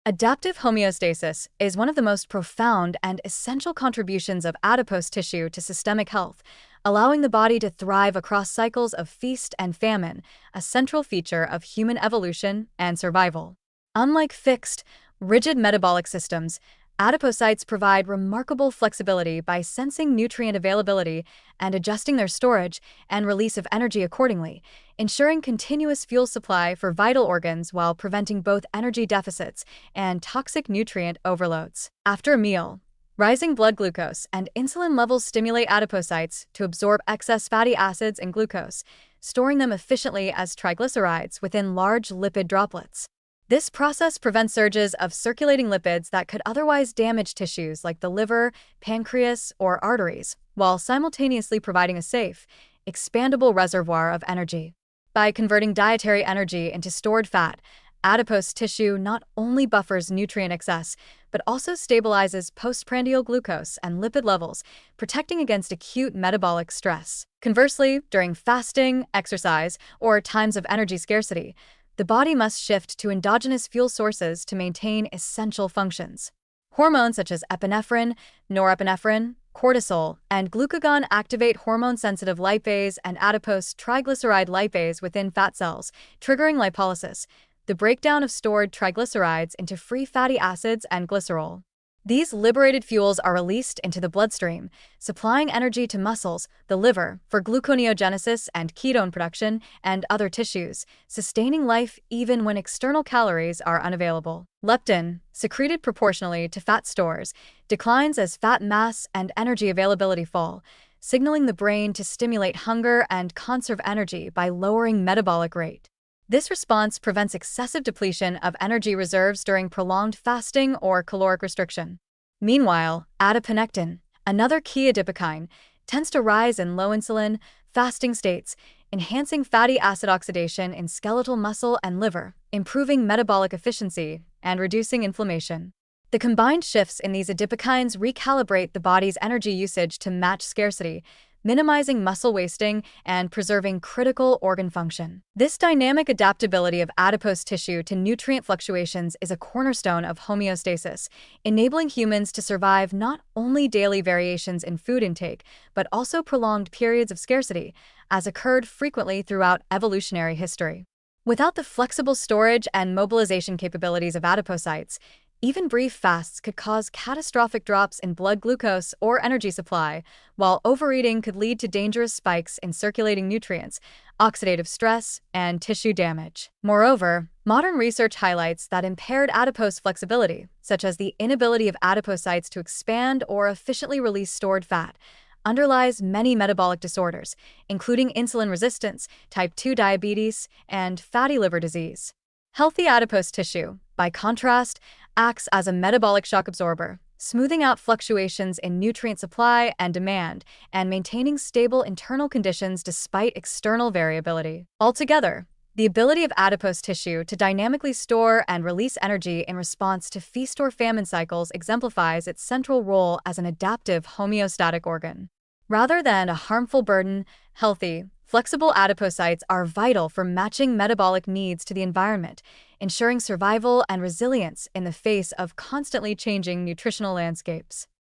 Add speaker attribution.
Speaker 1: Adaptive homeostasis is one of the most profound and essential contributions of adipose tissue to systemic health, allowing the body to thrive across cycles of feast and famine, a central feature of human evolution and survival. Unlike fixed, rigid metabolic systems, adipocytes provide remarkable flexibility by sensing nutrient availability and adjusting their storage and release of energy accordingly, ensuring continuous fuel supply for vital organs while preventing both energy deficits and toxic nutrient overloads. After a meal, rising blood glucose and insulin levels stimulate adipocytes to absorb excess fatty acids and glucose, storing them efficiently as triglycerides within large lipid droplets. This process prevents surges of circulating lipids that could otherwise damage tissues like the liver, pancreas, or arteries, while simultaneously providing a safe, expandable reservoir of energy. By converting dietary energy into stored fat, adipose tissue not only buffers nutrient excess, but also stabilizes postprandial glucose and lipid levels, protecting against acute metabolic stress. Conversely, during fasting, exercise, or times of energy scarcity, the body must shift to endogenous fuel sources to maintain essential functions. Hormones such as epinephrine, norepinephrine, cortisol, and glucagon activate hormone-sensitive lipase and adipose triglyceride lipase within fat cells, triggering lipolysis, the breakdown of stored triglycerides into free fatty acids and glycerol. These liberated fuels are released into the bloodstream, supplying energy to muscles, the liver, for gluconeogenesis and ketone production, and other tissues, sustaining life even when external calories are unavailable. Leptin, secreted proportionally to fat stores, declines as fat mass and energy availability fall, signaling the brain to stimulate hunger and conserve energy by lowering metabolic rate. This response prevents excessive depletion of energy reserves during prolonged fasting or caloric restriction. Meanwhile, adiponectin, another key adipokine, tends to rise in low insulin, fasting states, enhancing fatty acid oxidation in skeletal muscle and liver, improving metabolic efficiency, and reducing inflammation. The combined shifts in these adipokines recalibrate the body's energy usage to match scarcity, minimizing muscle wasting and preserving critical organ function. This dynamic adaptability of adipose tissue to nutrient fluctuations is a cornerstone of homeostasis, enabling humans to survive not only daily variations in food intake, but also prolonged periods of scarcity, as occurred frequently throughout evolutionary history. Without the flexible storage and mobilization capabilities of adipocytes, even brief fasts could cause catastrophic drops in blood glucose or energy supply, while overeating could lead to dangerous spikes in circulating nutrients, oxidative stress, and tissue damage. Moreover, modern research highlights that impaired adipose flexibility, such as the inability of adipocytes to expand or efficiently release stored fat, underlies many metabolic disorders, including insulin resistance, type 2 diabetes, and fatty liver disease. Healthy adipose tissue, by contrast, acts as a metabolic shock absorber, smoothing out fluctuations in nutrient supply and demand, and maintaining stable internal conditions despite external variability. Altogether, the ability of adipose tissue to dynamically store and release energy in response to feast or famine cycles exemplifies its central role as an adaptive homeostatic organ. Rather than a harmful burden, healthy, flexible adipocytes are vital for matching metabolic needs to the environment, ensuring survival and resilience in the face of constantly changing nutritional landscapes.